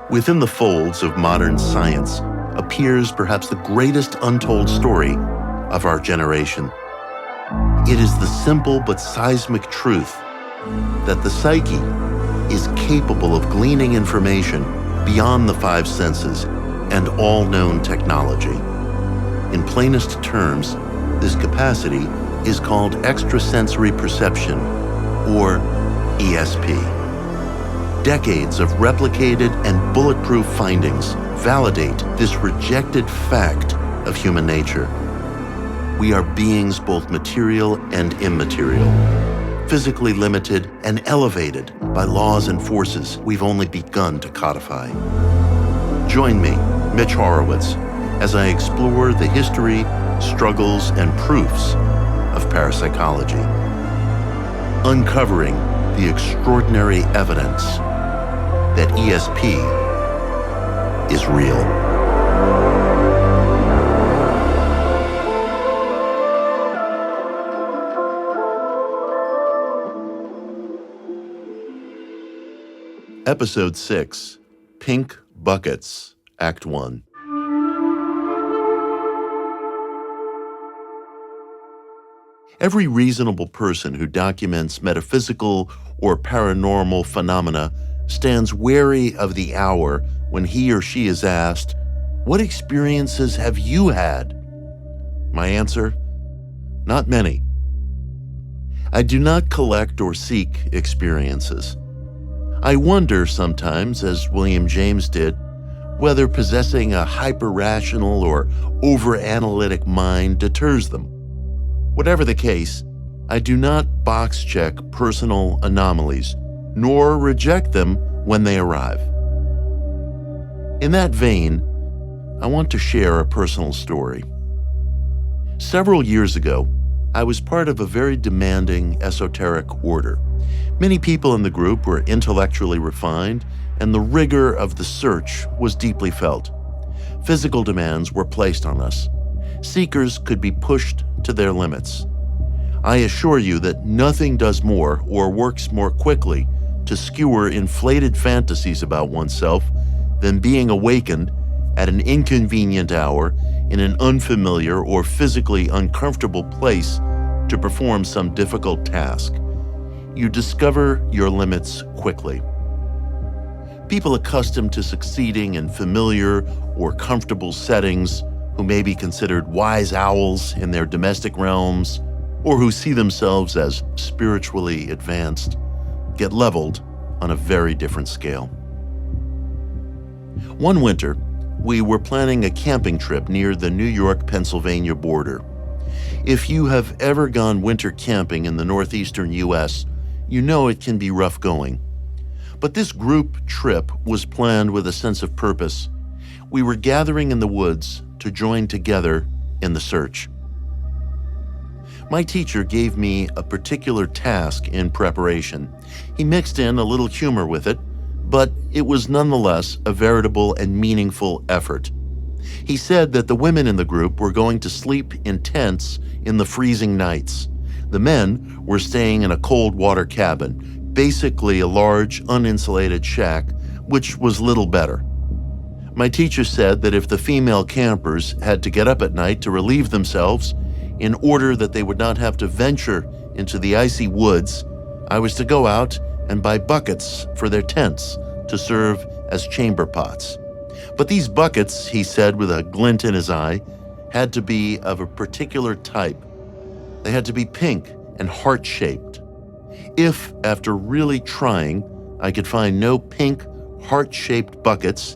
Within the folds of modern science appears perhaps the greatest untold story of our generation. It is the simple but seismic truth that the psyche is capable of gleaning information beyond the five senses and all known technology. In plainest terms, this capacity is called extrasensory perception, or ESP. Decades of replicated and bulletproof findings validate this rejected fact of human nature. We are beings both material and immaterial, physically limited and elevated by laws and forces we've only begun to codify. Join me, Mitch Horowitz, as I explore the history, struggles, and proofs of parapsychology, uncovering the extraordinary evidence that ESP is real. Episode 6, Pink Buckets, Act 1. Every reasonable person who documents metaphysical or paranormal phenomena stands wary of the hour when he or she is asked, "What experiences have you had?" My answer, not many. I do not collect or seek experiences. I wonder sometimes, as William James did, whether possessing a hyper-rational or over-analytic mind deters them. Whatever the case, I do not box-check personal anomalies, nor reject them when they arrive. In that vein, I want to share a personal story. Several years ago, I was part of a very demanding esoteric order. Many people in the group were intellectually refined, and the rigor of the search was deeply felt. Physical demands were placed on us. Seekers could be pushed to their limits. I assure you that nothing does more or works more quickly to skewer inflated fantasies about oneself than being awakened at an inconvenient hour in an unfamiliar or physically uncomfortable place to perform some difficult task. You discover your limits quickly. People accustomed to succeeding in familiar or comfortable settings, who may be considered wise owls in their domestic realms, or who see themselves as spiritually advanced, get leveled on a very different scale. One winter, we were planning a camping trip near the New York-Pennsylvania border. If you have ever gone winter camping in the northeastern U.S., you know it can be rough going. But this group trip was planned with a sense of purpose. We were gathering in the woods to join together in the search. My teacher gave me a particular task in preparation. He mixed in a little humor with it, but it was nonetheless a veritable and meaningful effort. He said that the women in the group were going to sleep in tents in the freezing nights. The men were staying in a cold water cabin, basically a large, uninsulated shack, which was little better. My teacher said that if the female campers had to get up at night to relieve themselves, in order that they would not have to venture into the icy woods, I was to go out and buy buckets for their tents to serve as chamber pots. But these buckets, he said with a glint in his eye, had to be of a particular type. They had to be pink and heart-shaped. If, after really trying, I could find no pink, heart-shaped buckets,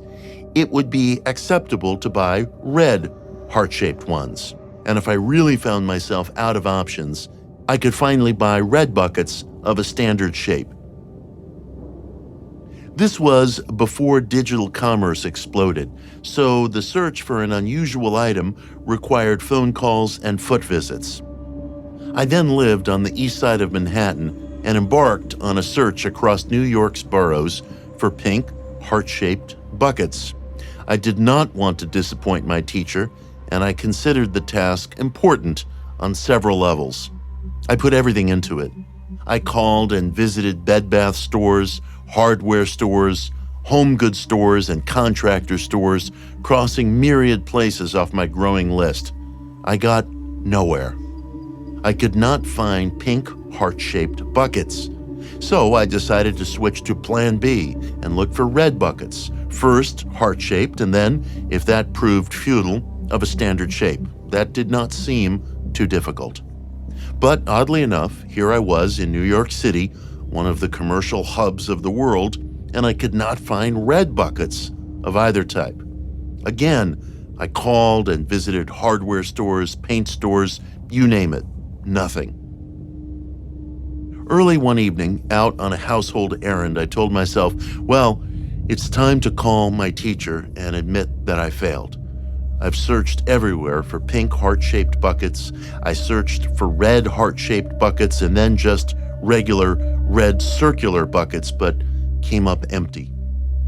it would be acceptable to buy red, heart-shaped ones. And if I really found myself out of options, I could finally buy red buckets of a standard shape. This was before digital commerce exploded, so the search for an unusual item required phone calls and foot visits. I then lived on the east side of Manhattan and embarked on a search across New York's boroughs for pink, heart-shaped buckets. I did not want to disappoint my teacher, and I considered the task important on several levels. I put everything into it. I called and visited Bed Bath stores, hardware stores, home goods stores and contractor stores, crossing myriad places off my growing list. I got nowhere. I could not find pink heart-shaped buckets. So I decided to switch to plan B and look for red buckets. First, heart-shaped, and then, if that proved futile, of a standard shape. That did not seem too difficult. But oddly enough, here I was in New York City, one of the commercial hubs of the world, and I could not find red buckets of either type. Again, I called and visited hardware stores, paint stores, you name it, nothing. Early one evening, out on a household errand, I told myself, well, it's time to call my teacher and admit that I failed. I've searched everywhere for pink heart-shaped buckets. I searched for red heart-shaped buckets and then just regular red circular buckets, but came up empty.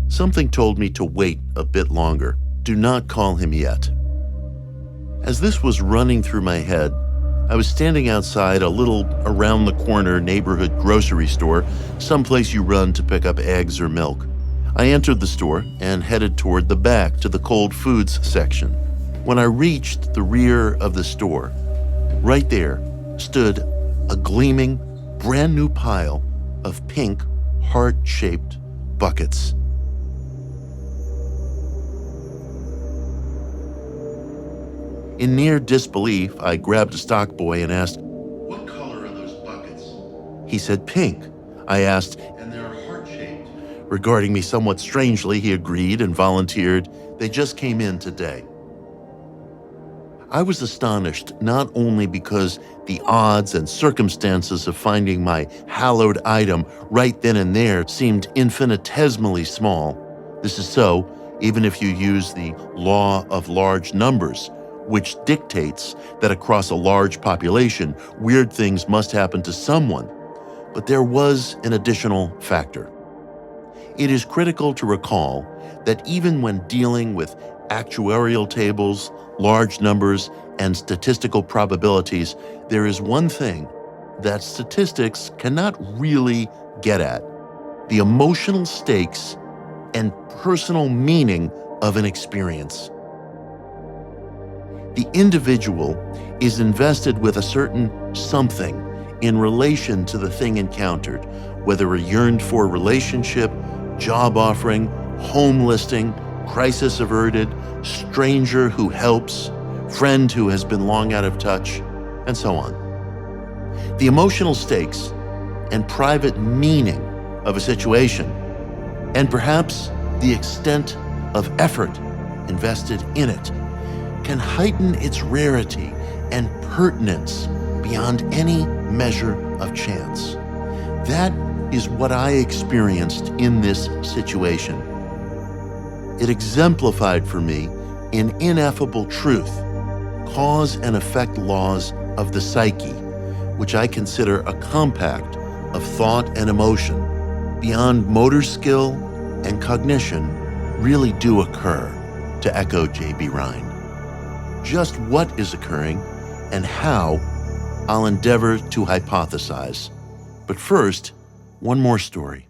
Something told me to wait a bit longer. Do not call him yet. As this was running through my head, I was standing outside a little around-the-corner neighborhood grocery store, someplace you run to pick up eggs or milk. I entered the store and headed toward the back to the cold foods section. When I reached the rear of the store, right there stood a gleaming, brand new pile of pink, heart-shaped buckets. In near disbelief, I grabbed a stock boy and asked, "What color are those buckets?" He said, "Pink." I asked, "And they're heart-shaped?" Regarding me somewhat strangely, he agreed and volunteered, "They just came in today." I was astonished not only because the odds and circumstances of finding my hallowed item right then and there seemed infinitesimally small. This is so even if you use the law of large numbers, which dictates that across a large population, weird things must happen to someone. But there was an additional factor. It is critical to recall that even when dealing with actuarial tables, large numbers, and statistical probabilities, there is one thing that statistics cannot really get at: the emotional stakes and personal meaning of an experience. The individual is invested with a certain something in relation to the thing encountered, whether a yearned-for relationship, job offering, home listing, crisis averted, stranger who helps, friend who has been long out of touch, and so on. The emotional stakes and private meaning of a situation, and perhaps the extent of effort invested in it, can heighten its rarity and pertinence beyond any measure of chance. That is what I experienced in this situation. It exemplified for me in ineffable truth cause and effect laws of the psyche, which I consider a compact of thought and emotion beyond motor skill and cognition really do occur, to echo J.B. Rhine. Just what is occurring and how, I'll endeavor to hypothesize. But first, one more story.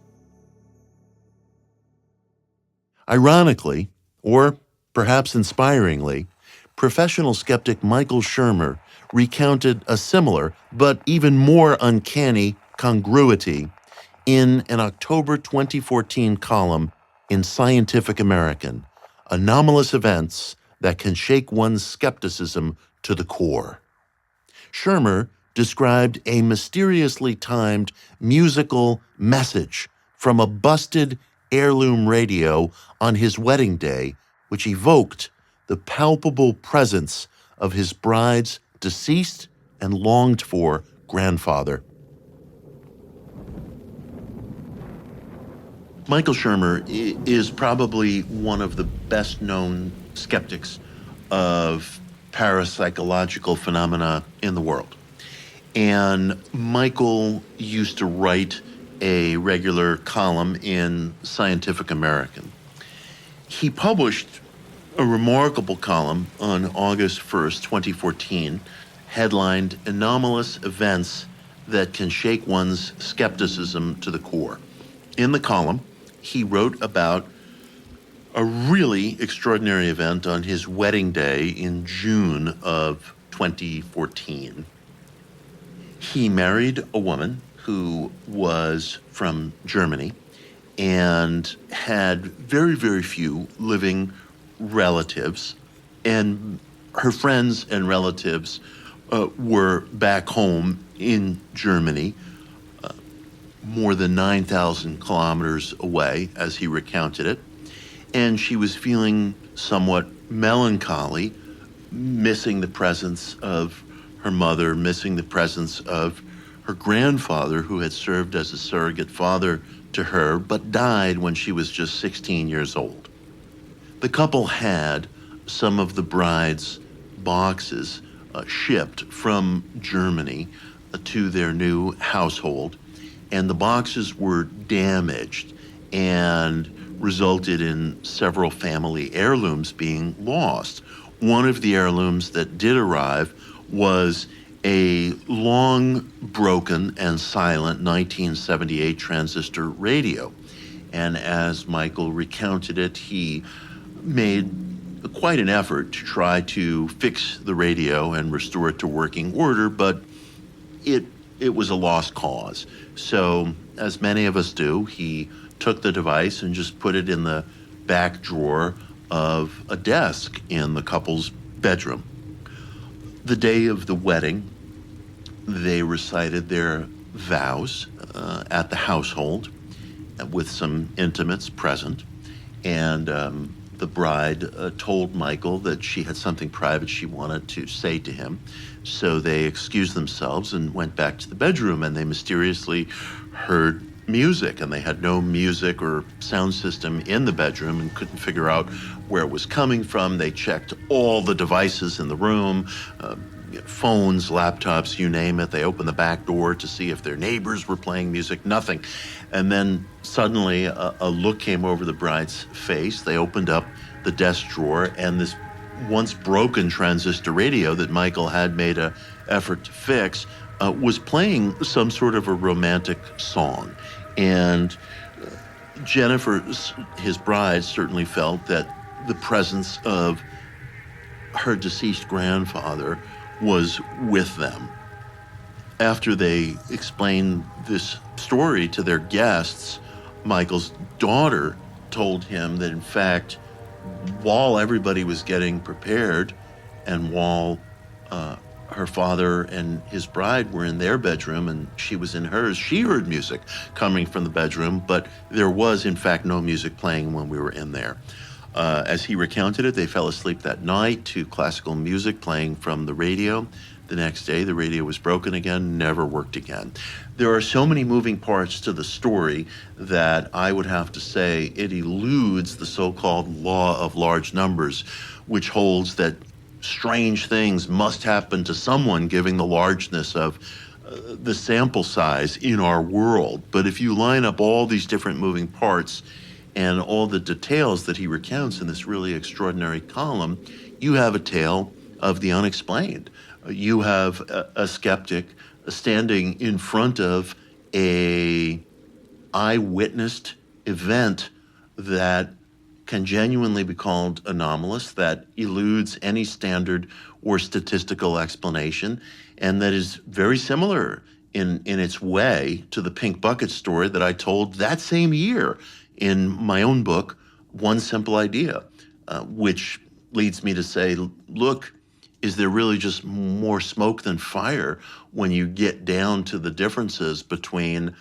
Ironically, or perhaps inspiringly, professional skeptic Michael Shermer recounted a similar but even more uncanny congruity in an October 2014 column in Scientific American, Anomalous Events That Can Shake One's Skepticism to the Core. Shermer described a mysteriously timed musical message from a busted heirloom radio on his wedding day, which evoked the palpable presence of his bride's deceased and longed-for grandfather. Michael Shermer is probably one of the best-known skeptics of parapsychological phenomena in the world. And Michael used to write a regular column in Scientific American. He published a remarkable column on August 1st, 2014, headlined Anomalous Events That Can Shake One's Skepticism to the Core. In the column, he wrote about a really extraordinary event on his wedding day in June of 2014. He married a woman who was from Germany and had very, very few living relatives. And her friends and relatives were back home in Germany, more than 9,000 kilometers away, as he recounted it. And she was feeling somewhat melancholy, missing the presence of her mother, missing the presence of her grandfather, who had served as a surrogate father to her, but died when she was just 16 years old. The couple had some of the bride's boxes shipped from Germany to their new household, and the boxes were damaged and resulted in several family heirlooms being lost. One of the heirlooms that did arrive was a long broken and silent 1978 transistor radio. And as Michael recounted it, he made quite an effort to try to fix the radio and restore it to working order, but it was a lost cause. So, as many of us do, he took the device and just put it in the back drawer of a desk in the couple's bedroom. The day of the wedding, they recited their vows at the household with some intimates present. And the bride told Michael that she had something private she wanted to say to him. So they excused themselves and went back to the bedroom, and they mysteriously heard music, and they had no music or sound system in the bedroom and couldn't figure out where it was coming from. They checked all the devices in the room, phones, laptops, you name it. They opened the back door to see if their neighbors were playing music, nothing. And then suddenly a look came over the bride's face. They opened up the desk drawer, and this once broken transistor radio that Michael had made an effort to fix was playing some sort of a romantic song. And Jennifer, his bride, certainly felt that the presence of her deceased grandfather was with them. After they explained this story to their guests, Michael's daughter told him that, in fact, while everybody was getting prepared and while her father and his bride were in their bedroom and she was in hers, she heard music coming from the bedroom, but there was, in fact, no music playing when we were in there. As he recounted it, they fell asleep that night to classical music playing from the radio. The next day, the radio was broken again, never worked again. There are so many moving parts to the story that I would have to say it eludes the so-called law of large numbers, which holds that strange things must happen to someone given the largeness of the sample size in our world. But if you line up all these different moving parts and all the details that he recounts in this really extraordinary column, you have a tale of the unexplained. You have a skeptic standing in front of a eyewitnessed event that can genuinely be called anomalous, that eludes any standard or statistical explanation, and that is very similar in its way to the pink bucket story that I told that same year in my own book, One Simple Idea, which leads me to say, look, is there really just more smoke than fire when you get down to the differences between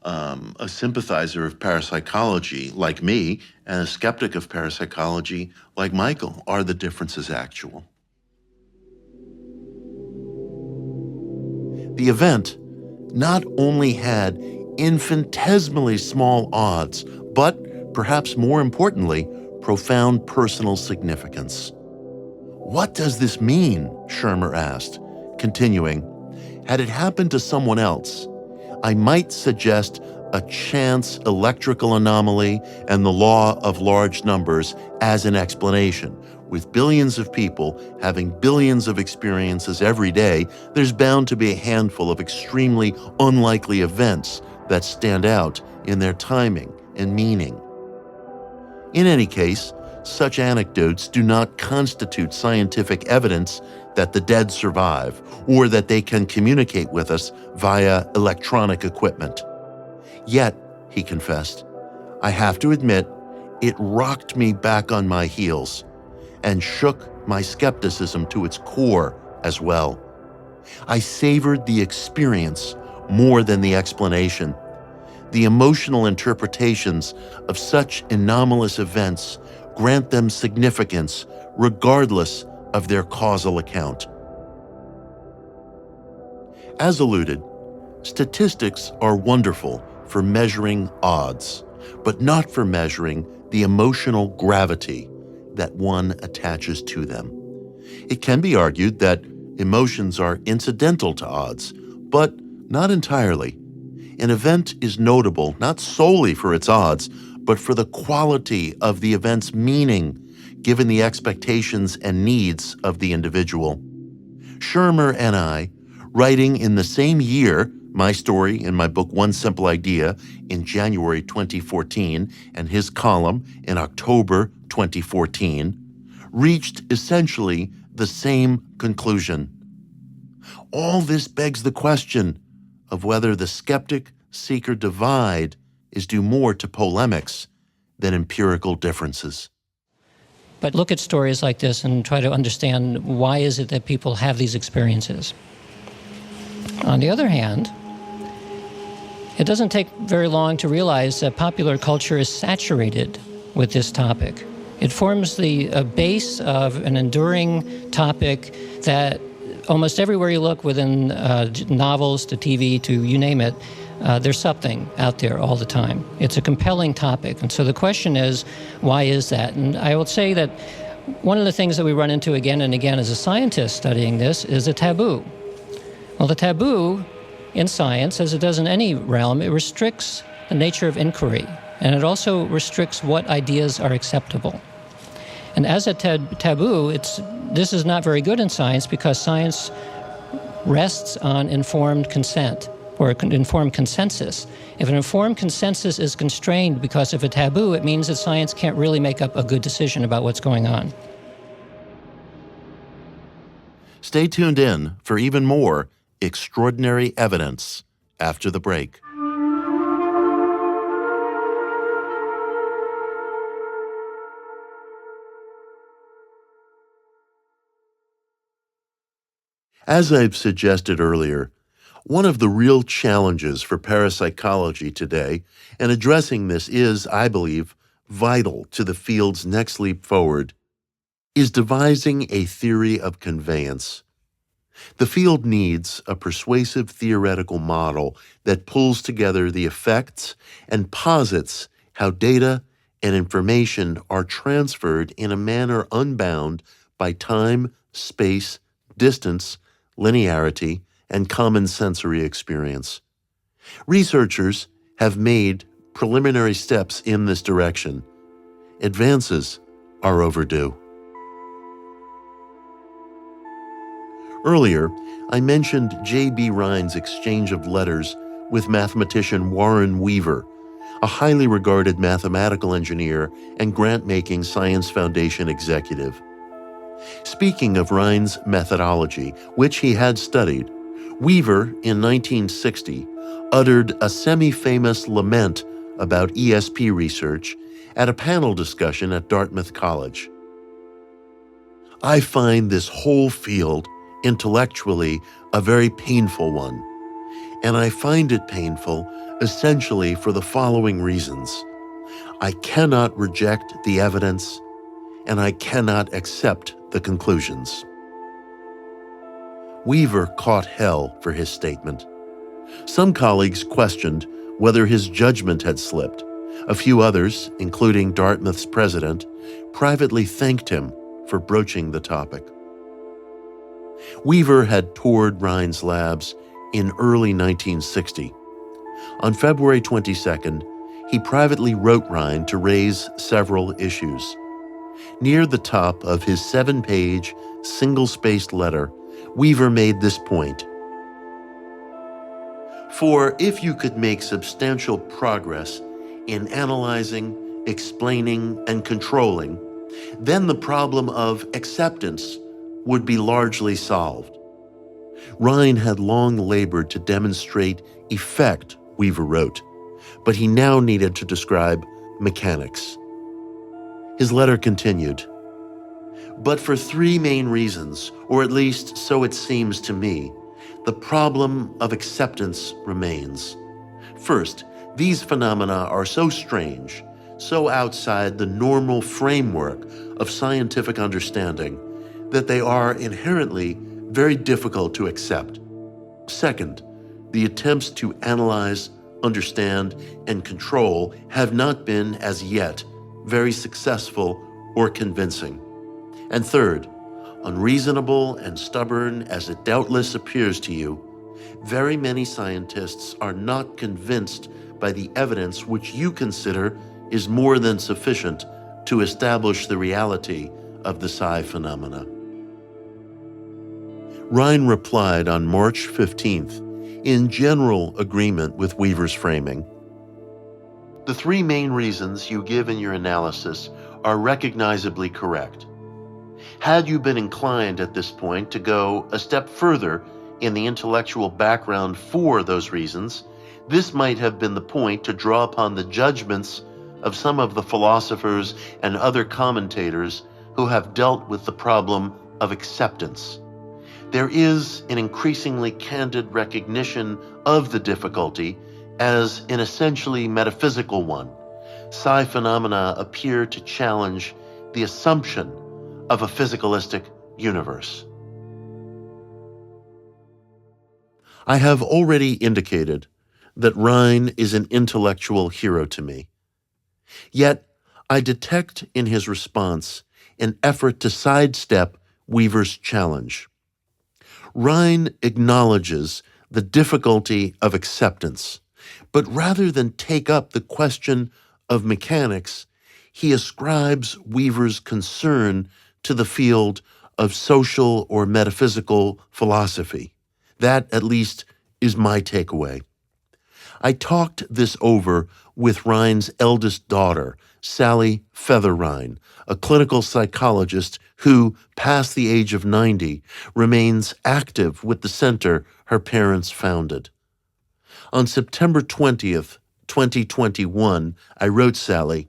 a sympathizer of parapsychology like me and a skeptic of parapsychology like Michael? Are the differences actual? The event not only had infinitesimally small odds, but perhaps more importantly, profound personal significance. What does this mean? Shermer asked, continuing, had it happened to someone else, I might suggest a chance electrical anomaly and the law of large numbers as an explanation. With billions of people having billions of experiences every day, there's bound to be a handful of extremely unlikely events that stand out in their timing and meaning. In any case, such anecdotes do not constitute scientific evidence that the dead survive or that they can communicate with us via electronic equipment. Yet, he confessed, I have to admit, it rocked me back on my heels and shook my skepticism to its core as well. I savored the experience more than the explanation. The emotional interpretations of such anomalous events grant them significance regardless of their causal account. As alluded, statistics are wonderful for measuring odds, but not for measuring the emotional gravity that one attaches to them. It can be argued that emotions are incidental to odds, but not entirely. An event is notable not solely for its odds, but for the quality of the event's meaning, given the expectations and needs of the individual. Shermer and I, writing in the same year, my story in my book One Simple Idea in January 2014 and his column in October 2014, reached essentially the same conclusion. All this begs the question of whether the skeptic-seeker divide is due more to polemics than empirical differences. But look at stories like this and try to understand why is it that people have these experiences. On the other hand, it doesn't take very long to realize that popular culture is saturated with this topic. It forms the base of an enduring topic that almost everywhere you look, within novels to TV to you name it, there's something out there all the time. It's a compelling topic. And so the question is, why is that? And I would say that one of the things that we run into again and again as a scientist studying this is a taboo. Well, the taboo in science, as it does in any realm, it restricts the nature of inquiry, and it also restricts what ideas are acceptable. And as a taboo, this is not very good in science because science rests on informed consent or informed consensus. If an informed consensus is constrained because of a taboo, it means that science can't really make up a good decision about what's going on. Stay tuned in for even more extraordinary evidence after the break. As I've suggested earlier, one of the real challenges for parapsychology today, and addressing this is, I believe, vital to the field's next leap forward, is devising a theory of conveyance. The field needs a persuasive theoretical model that pulls together the effects and posits how data and information are transferred in a manner unbound by time, space, distance, linearity, and common sensory experience. Researchers have made preliminary steps in this direction. Advances are overdue. Earlier, I mentioned J.B. Rhine's exchange of letters with mathematician Warren Weaver, a highly regarded mathematical engineer and grant-making Science Foundation executive. Speaking of Rhine's methodology, which he had studied, Weaver, in 1960, uttered a semi-famous lament about ESP research at a panel discussion at Dartmouth College. I find this whole field intellectually a very painful one, and I find it painful essentially for the following reasons. I cannot reject the evidence, and I cannot accept the conclusions. Weaver caught hell for his statement. Some colleagues questioned whether his judgment had slipped. A few others, including Dartmouth's president, privately thanked him for broaching the topic. Weaver had toured Rhine's labs in early 1960. On February 22nd, he privately wrote Rhine to raise several issues. Near the top of his 7-page, single-spaced letter, Weaver made this point: "For if you could make substantial progress in analyzing, explaining, and controlling then the problem of acceptance would be largely solved. Rhine had long labored to demonstrate effect, Weaver wrote, but he now needed to describe mechanics. His letter continued, "But for three main reasons, or at least so it seems to me, the problem of acceptance remains. First, these phenomena are so strange, so outside the normal framework of scientific understanding, that they are inherently very difficult to accept. Second, the attempts to analyze, understand, and control have not been, as yet, very successful or convincing. And third, unreasonable and stubborn as it doubtless appears to you, very many scientists are not convinced by the evidence which you consider is more than sufficient to establish the reality of the psi phenomena." Rhine replied on March 15th, in general agreement with Weaver's framing. "The three main reasons you give in your analysis are recognizably correct. Had you been inclined at this point to go a step further in the intellectual background for those reasons, this might have been the point to draw upon the judgments of some of the philosophers and other commentators who have dealt with the problem of acceptance. There is an increasingly candid recognition of the difficulty as an essentially metaphysical one. Psi phenomena appear to challenge the assumption of a physicalistic universe." I have already indicated that Rhine is an intellectual hero to me. Yet, I detect in his response an effort to sidestep Weaver's challenge. Rhine acknowledges the difficulty of acceptance, but rather than take up the question of mechanics, he ascribes Weaver's concern to the field of social or metaphysical philosophy. That, at least, is my takeaway. I talked this over with Rhine's eldest daughter, Sally Feather Rhine, a clinical psychologist who, past the age of 90, remains active with the center her parents founded. On September 20th, 2021, I wrote Sally,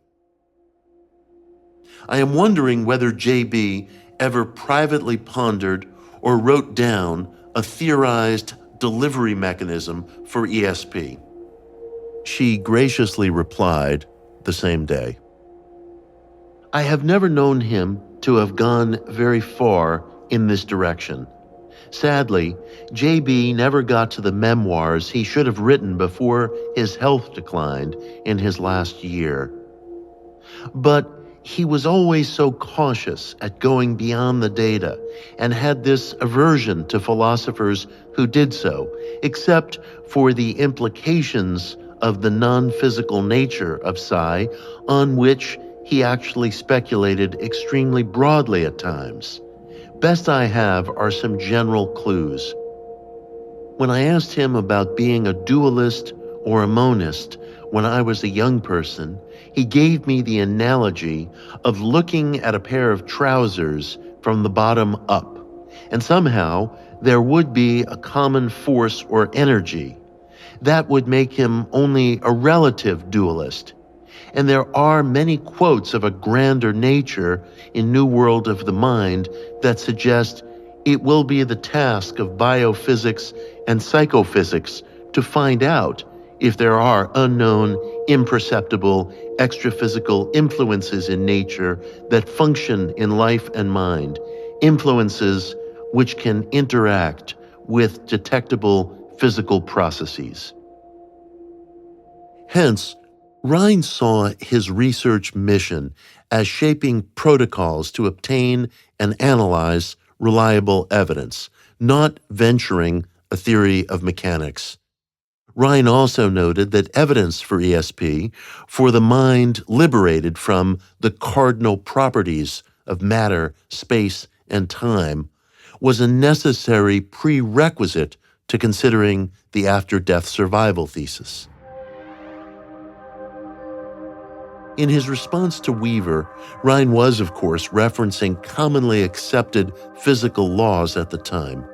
"I am wondering whether JB ever privately pondered or wrote down a theorized delivery mechanism for ESP." She graciously replied the same day, "I have never known him to have gone very far in this direction. Sadly, JB never got to the memoirs he should have written before his health declined in his last year. But he was always so cautious at going beyond the data and had this aversion to philosophers who did so, except for the implications of the non-physical nature of psi, on which he actually speculated extremely broadly at times. Best I have are some general clues. When I asked him about being a dualist or a monist when I was a young person, he gave me the analogy of looking at a pair of trousers from the bottom up, and somehow there would be a common force or energy. That would make him only a relative dualist. And there are many quotes of a grander nature in New World of the Mind that suggest it will be the task of biophysics and psychophysics to find out if there are unknown, imperceptible, extraphysical influences in nature that function in life and mind, influences which can interact with detectable physical processes. Hence, Rhine saw his research mission as shaping protocols to obtain and analyze reliable evidence, not venturing a theory of mechanics. Rhine also noted that evidence for ESP, for the mind liberated from the cardinal properties of matter, space, and time, was a necessary prerequisite to considering the after-death survival thesis. In his response to Weaver, Rhine was, of course, referencing commonly accepted physical laws at the time.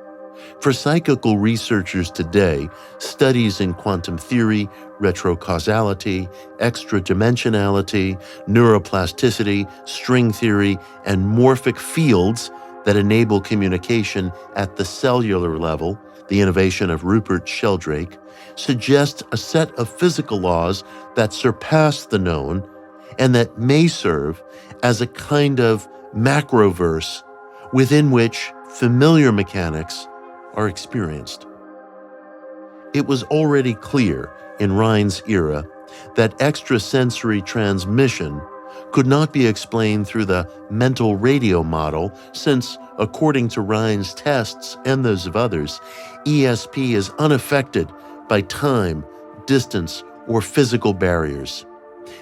For psychical researchers today, studies in quantum theory, retrocausality, extra-dimensionality, neuroplasticity, string theory, and morphic fields that enable communication at the cellular level, the innovation of Rupert Sheldrake, suggest a set of physical laws that surpass the known and that may serve as a kind of macroverse within which familiar mechanics are experienced. It was already clear in Rhine's era that extrasensory transmission could not be explained through the mental radio model since, according to Rhine's tests and those of others, ESP is unaffected by time, distance, or physical barriers.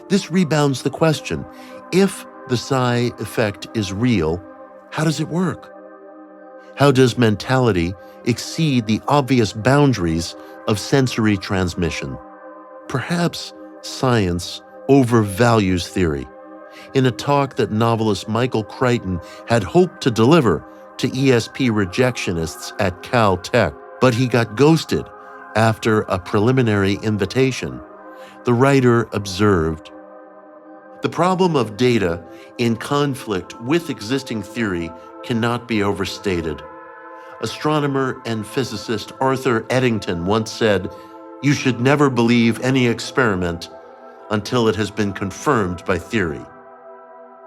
This rebounds the question, if the psi effect is real, how does it work? How does mentality exceed the obvious boundaries of sensory transmission? Perhaps science overvalues theory. In a talk that novelist Michael Crichton had hoped to deliver to ESP rejectionists at Caltech, but he got ghosted after a preliminary invitation, the writer observed, "The problem of data in conflict with existing theory cannot be overstated. Astronomer and physicist Arthur Eddington once said, 'You should never believe any experiment until it has been confirmed by theory.'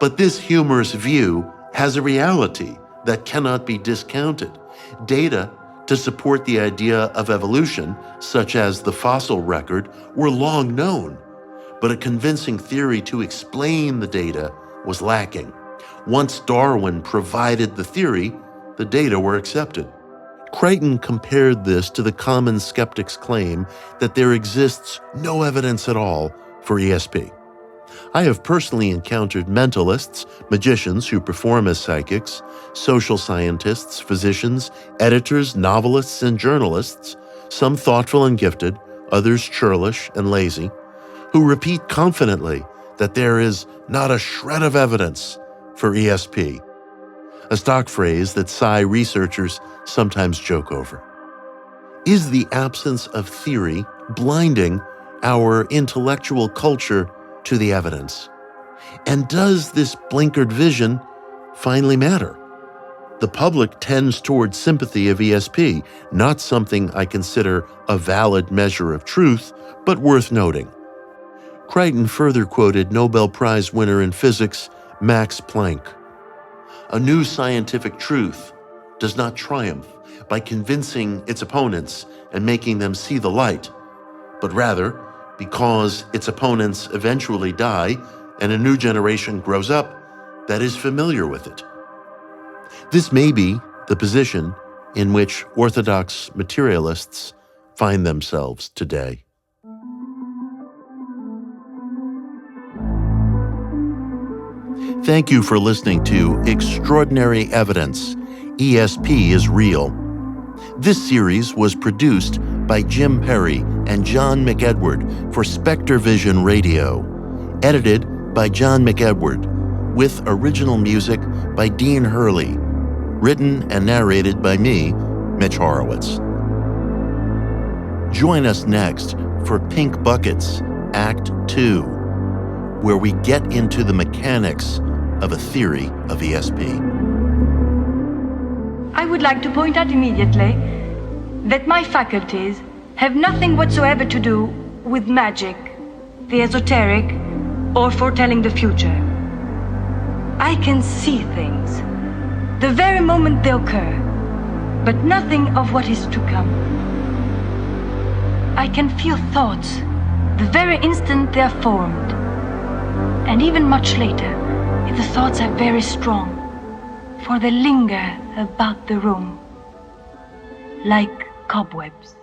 But this humorous view has a reality that cannot be discounted. Data to support the idea of evolution, such as the fossil record, were long known, but a convincing theory to explain the data was lacking. Once Darwin provided the theory, the data were accepted." Crichton compared this to the common skeptic's claim that there exists no evidence at all for ESP. I have personally encountered mentalists, magicians who perform as psychics, social scientists, physicians, editors, novelists, and journalists, some thoughtful and gifted, others churlish and lazy, who repeat confidently that there is not a shred of evidence for ESP, a stock phrase that psi researchers sometimes joke over. Is the absence of theory blinding our intellectual culture to the evidence? And does this blinkered vision finally matter? The public tends toward sympathy of ESP, not something I consider a valid measure of truth, but worth noting. Crichton further quoted Nobel Prize winner in physics Max Planck. "A new scientific truth does not triumph by convincing its opponents and making them see the light, but rather because its opponents eventually die and a new generation grows up that is familiar with it." This may be the position in which orthodox materialists find themselves today. Thank you for listening to Extraordinary Evidence, ESP is Real. This series was produced by Jim Perry and John McEdward for SpectreVisionRadio, edited by John McEdward, with original music by Dean Hurley, written and narrated by me, Mitch Horowitz. Join us next for Pink Buckets, Act 2, where we get into the mechanics of a theory of ESP. I would like to point out immediately that my faculties have nothing whatsoever to do with magic, the esoteric, or foretelling the future. I can see things the very moment they occur, but nothing of what is to come. I can feel thoughts the very instant they are formed, and even much later, if the thoughts are very strong, for they linger about the room like cobwebs.